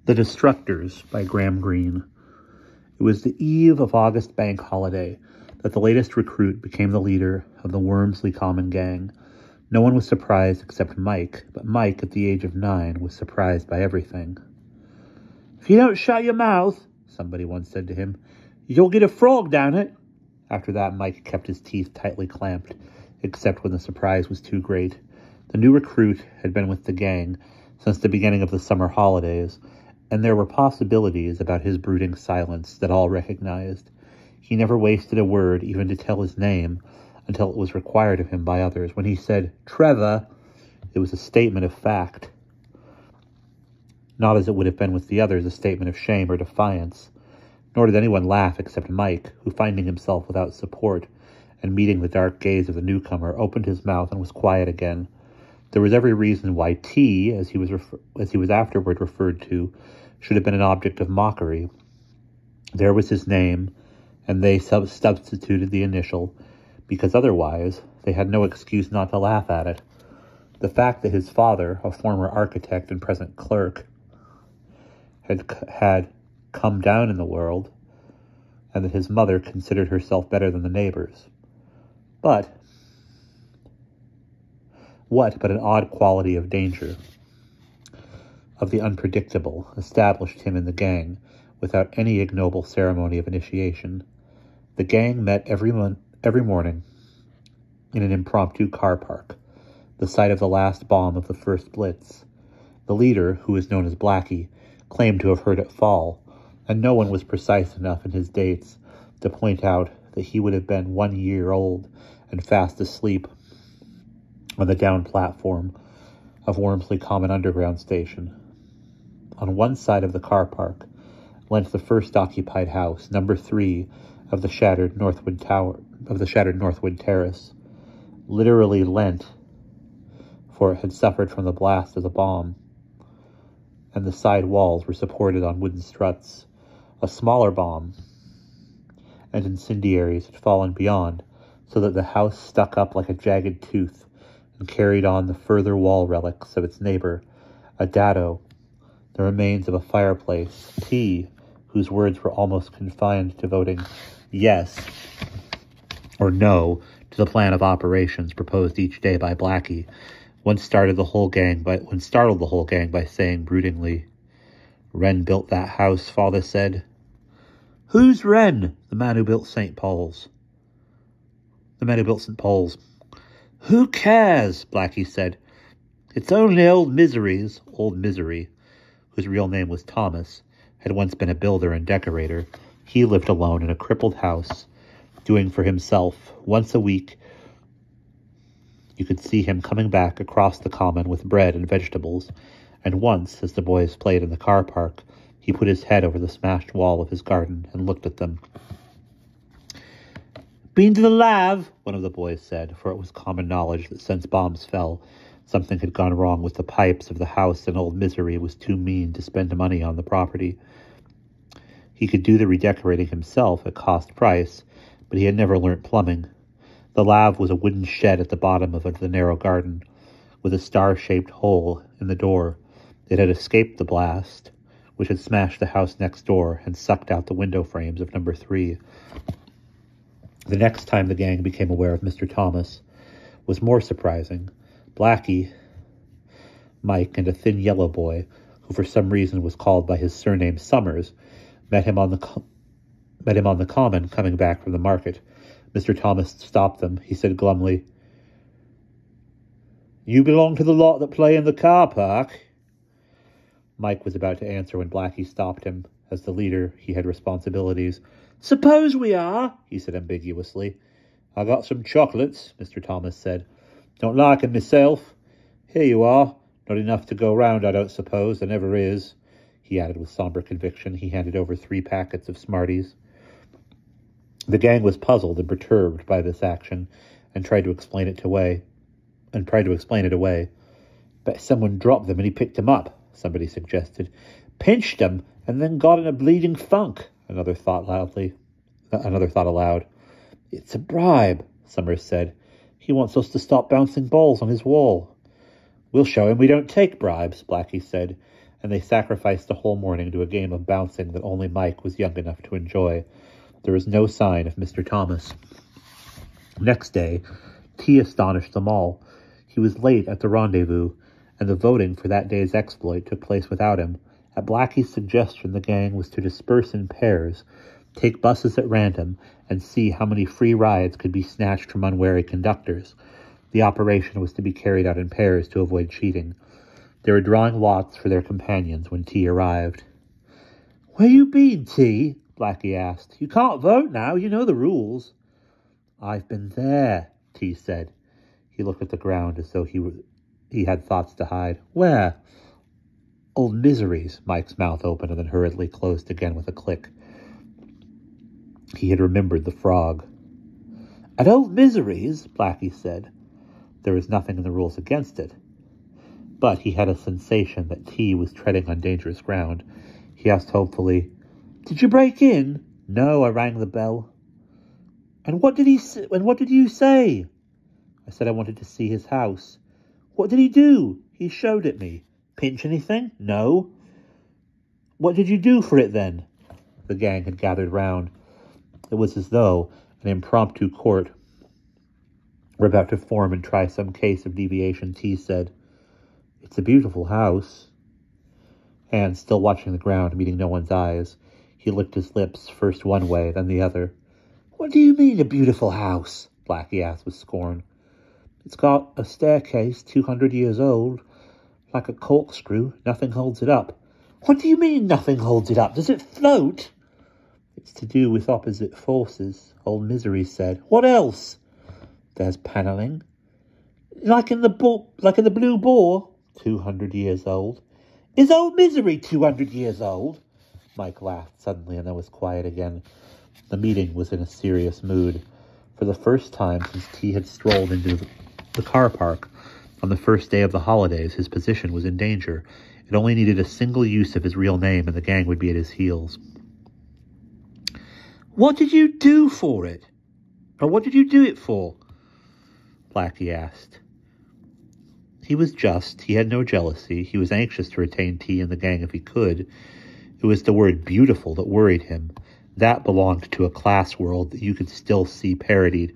The Destructors by Graham Greene. It was the eve of August Bank Holiday that the latest recruit became the leader of the Wormsley Common Gang. No one was surprised except Mike, but Mike, at the age of 9, was surprised by everything. "If you don't shut your mouth," somebody once said to him, "you'll get a frog down it." After that, Mike kept his teeth tightly clamped, except when the surprise was too great. The new recruit had been with the gang since the beginning of the summer holidays, and there were possibilities about his brooding silence that all recognized. He never wasted a word even to tell his name until it was required of him by others. When he said, "Trevor," it was a statement of fact. Not as it would have been with the others, a statement of shame or defiance. Nor did anyone laugh except Mike, who, finding himself without support and meeting the dark gaze of the newcomer, opened his mouth and was quiet again. There was every reason why T, as he was afterward referred to, should have been an object of mockery. There was his name, and they substituted the initial, because otherwise they had no excuse not to laugh at it. The fact that his father, a former architect and present clerk, had come down in the world, and that his mother considered herself better than the neighbors. But what but an odd quality of danger, of the unpredictable, established him in the gang without any ignoble ceremony of initiation. The gang met every morning in an impromptu car park, the site of the last bomb of the first Blitz. The leader, who was known as Blackie, claimed to have heard it fall, and no one was precise enough in his dates to point out that he would have been 1 year old and fast asleep on the down platform of Wormsley Common Underground Station. On one side of the car park leant the first occupied house, number 3 of the shattered Northwood Terrace. Literally leant, for it had suffered from the blast of the bomb, and the side walls were supported on wooden struts. A smaller bomb and incendiaries had fallen beyond, so that the house stuck up like a jagged tooth and carried on the further wall relics of its neighbor, a dado, the remains of a fireplace, T, whose words were almost confined to voting yes or no to the plan of operations proposed each day by Blackie, once startled the whole gang by saying broodingly, "Wren built that house," father said. "Who's Wren?" "The man who built St. Paul's." "The man who built St. Paul's." "Who cares?" Blackie said. "It's only Old Misery," whose real name was Thomas, had once been a builder and decorator. He lived alone in a crippled house, doing for himself. Once a week, you could see him coming back across the common with bread and vegetables, and once, as the boys played in the car park, he put his head over the smashed wall of his garden and looked at them. "Been to the lab?" one of the boys said, for it was common knowledge that since bombs fell, something had gone wrong with the pipes of the house, and Old Misery was too mean to spend money on the property. He could do the redecorating himself at cost price, but he had never learnt plumbing. The lab was a wooden shed at the bottom of the narrow garden, with a star-shaped hole in the door. It had escaped the blast, which had smashed the house next door and sucked out the window frames of number 3. The next time the gang became aware of Mr. Thomas was more surprising. Blackie, Mike, and a thin yellow boy, who for some reason was called by his surname Summers, met him on the common coming back from the market. Mr. Thomas stopped them. He said glumly, "You belong to the lot that play in the car park?" Mike was about to answer when Blackie stopped him. As the leader, he had responsibilities. "Suppose we are," he said ambiguously. "I got some chocolates," Mr. Thomas said. "Don't like 'em myself. Here you are. Not enough to go round, I don't suppose. There never is," he added with somber conviction. He handed over 3 packets of Smarties. The gang was puzzled and perturbed by this action, and tried to explain it away. "Bet someone dropped them and he picked them up," somebody suggested. "Pinched them and then got in a bleeding funk," another thought aloud. "It's a bribe," Summers said. "He wants us to stop bouncing balls on his wall." "We'll show him we don't take bribes," Blackie said, and they sacrificed the whole morning to a game of bouncing that only Mike was young enough to enjoy. There was no sign of Mr. Thomas. Next day, T astonished them all. He was late at the rendezvous, and the voting for that day's exploit took place without him. At Blackie's suggestion, the gang was to disperse in pairs, take buses at random, and see how many free rides could be snatched from unwary conductors. The operation was to be carried out in pairs to avoid cheating. They were drawing lots for their companions when T arrived. "Where you been, T?" Blackie asked. "You can't vote now. You know the rules." "I've been there," T said. He looked at the ground as though he had thoughts to hide. "Where?" "Old Misery's." Mike's mouth opened and then hurriedly closed again with a click. He had remembered the frog. "At Old Misery's?" Blackie said. There was nothing in the rules against it, but he had a sensation that T was treading on dangerous ground. He asked hopefully, "Did you break in?" "No, I rang the bell." And what did you say?" "I said I wanted to see his house." "What did he do?" "He showed it me." "Pinch anything?" "No." "What did you do for it then?" The gang had gathered round. It was as though an impromptu court were about to form and try some case of deviation. T said, "It's a beautiful house." And, still watching the ground, meeting no one's eyes, he licked his lips, first one way, then the other. "What do you mean, a beautiful house?" Blackie asked with scorn. "It's got a staircase 200 years old, like a corkscrew. Nothing holds it up." "What do you mean, nothing holds it up? Does it float?" "It's to do with opposite forces," Old Misery said. "What else?" "There's panelling." Like in the Blue Boar?" 200 years old." "Is Old Misery 200 years old?" Mike laughed suddenly and then was quiet again. The meeting was in a serious mood. For the first time since T had strolled into the car park on the first day of the holidays, his position was in danger. It only needed a single use of his real name and the gang would be at his heels. "What did you do for it? Or what did you do it for?" Blackie asked. He was just. He had no jealousy. He was anxious to retain T in the gang if he could. It was the word beautiful that worried him. That belonged to a class world that you could still see parodied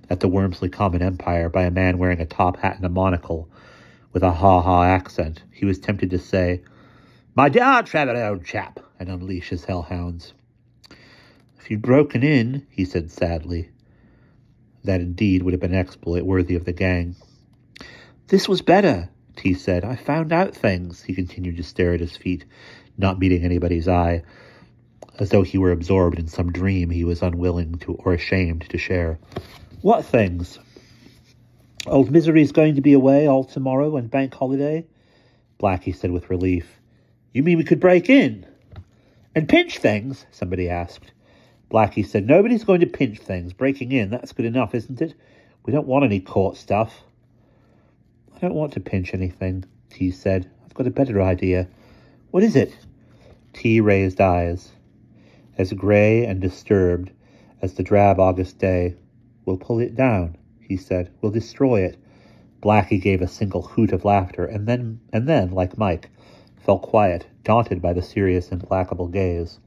at the Wormsley Common Empire by a man wearing a top hat and a monocle with a ha-ha accent. He was tempted to say, "My dear Trevor, old chap," and unleash his hellhounds. "If you'd broken in," he said sadly. That indeed would have been an exploit worthy of the gang. "This was better," T said. "I found out things." He continued to stare at his feet, not meeting anybody's eye, as though he were absorbed in some dream he was unwilling to or ashamed to share. "What things?" "Old Misery's going to be away all tomorrow and bank holiday," Blackie said with relief. "You mean we could break in?" "And pinch things?" somebody asked. Blackie said, "Nobody's going to pinch things. Breaking in, that's good enough, isn't it? We don't want any court stuff." "I don't want to pinch anything," T said. "I've got a better idea." "What is it?" T raised eyes, as grey and disturbed as the drab August day. "We'll pull it down," he said. "We'll destroy it." Blackie gave a single hoot of laughter, and then, like Mike, fell quiet, daunted by the serious, implacable gaze.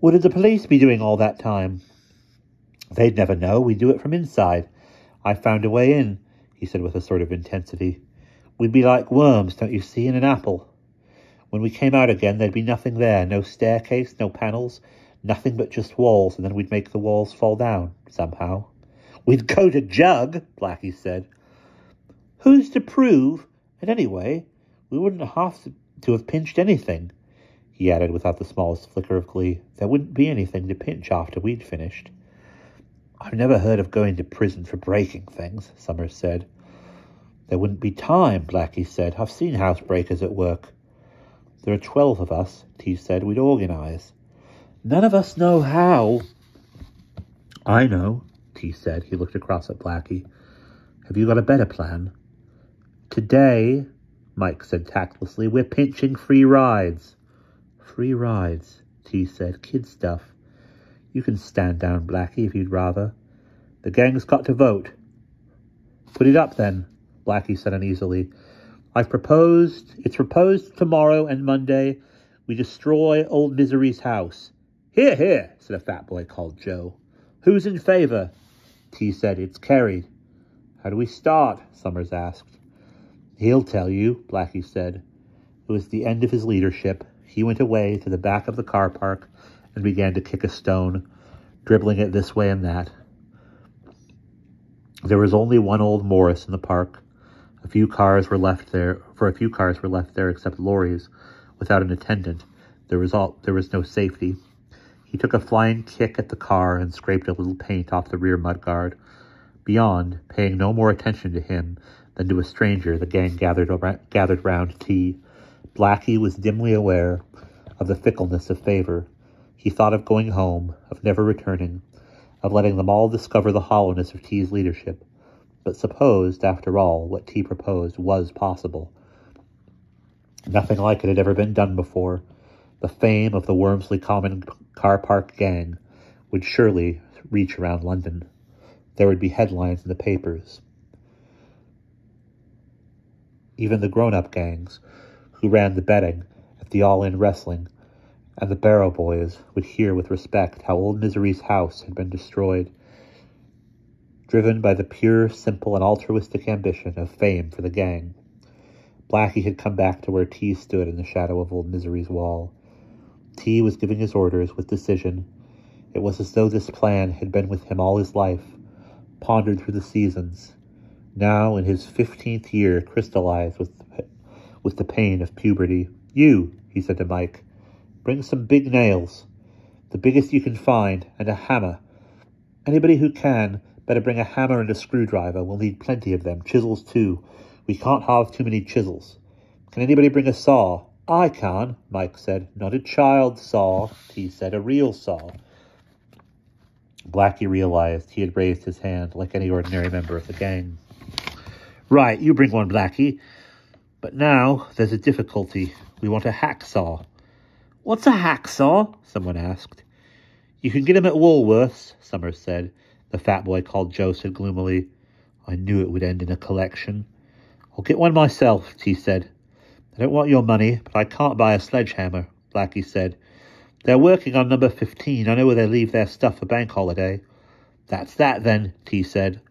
"What did the police be doing all that time?" "They'd never know. We do it from inside. I found a way in," he said with a sort of intensity. "We'd be like worms, don't you see, in an apple. When we came out again, there'd be nothing there. No staircase, no panels, nothing but just walls, and then we'd make the walls fall down, somehow." "We'd go to Jug," Blackie said. "Who's to prove? And anyway, we wouldn't have to have pinched anything," he added without the smallest flicker of glee. "There wouldn't be anything to pinch after we'd finished." "I've never heard of going to prison for breaking things," Summers said. "There wouldn't be time," Blackie said. "I've seen housebreakers at work." "There are 12 of us," T said. "We'd organize." "None of us know how." "I know," T said. He looked across at Blackie. "Have you got a better plan?" "Today," Mike said tactlessly, "we're pinching free rides." "Free rides," T said. "Kid stuff." "You can stand down, Blackie, if you'd rather. The gang's got to vote." "Put it up, then," Blackie said uneasily. It's proposed tomorrow and Monday we destroy old Misery's house. Hear, hear, said a fat boy called Joe. Who's in favor? T said, it's carried. How do we start? Summers asked. He'll tell you, Blackie said. It was the end of his leadership. He went away to the back of the car park and began to kick a stone, dribbling it this way and that. There was only one old Morris in the park. A few cars were left there except lorries. Without an attendant, there was no safety. He took a flying kick at the car and scraped a little paint off the rear mudguard. Beyond, paying no more attention to him than to a stranger, the gang gathered round T. Blackie was dimly aware of the fickleness of favor. He thought of going home, of never returning, of letting them all discover the hollowness of T's leadership, but supposed, after all, what T proposed was possible. Nothing like it had ever been done before. The fame of the Wormsley Common car park gang would surely reach around London. There would be headlines in the papers. Even the grown-up gangs, who ran the betting at the all-in wrestling, and the Barrow Boys would hear with respect how old Misery's house had been destroyed, driven by the pure, simple, and altruistic ambition of fame for the gang. Blackie had come back to where T stood in the shadow of old Misery's wall. T was giving his orders with decision. It was as though this plan had been with him all his life, pondered through the seasons, now in his 15th year crystallized with the pain of puberty. You, he said to Mike, bring some big nails, the biggest you can find, and a hammer. Anybody who can, better bring a hammer and a screwdriver. We'll need plenty of them. Chisels, too. We can't have too many chisels. Can anybody bring a saw? I can, Mike said. Not a child saw, T said. A real saw. Blackie realized he had raised his hand like any ordinary member of the gang. Right, you bring one, Blackie. But now there's a difficulty. We want a hacksaw. What's a hacksaw? Someone asked. You can get 'em at Woolworth's, Summers said. The fat boy called Joe said gloomily. I knew it would end in a collection. I'll get one myself, T said. I don't want your money, but I can't buy a sledgehammer, Blackie said. They're working on number 15. I know where they leave their stuff for bank holiday. That's that then, T said.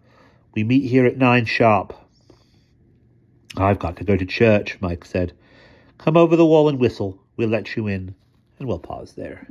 We meet here at 9 sharp. I've got to go to church, Mike said. Come over the wall and whistle. We'll let you in. And we'll pause there.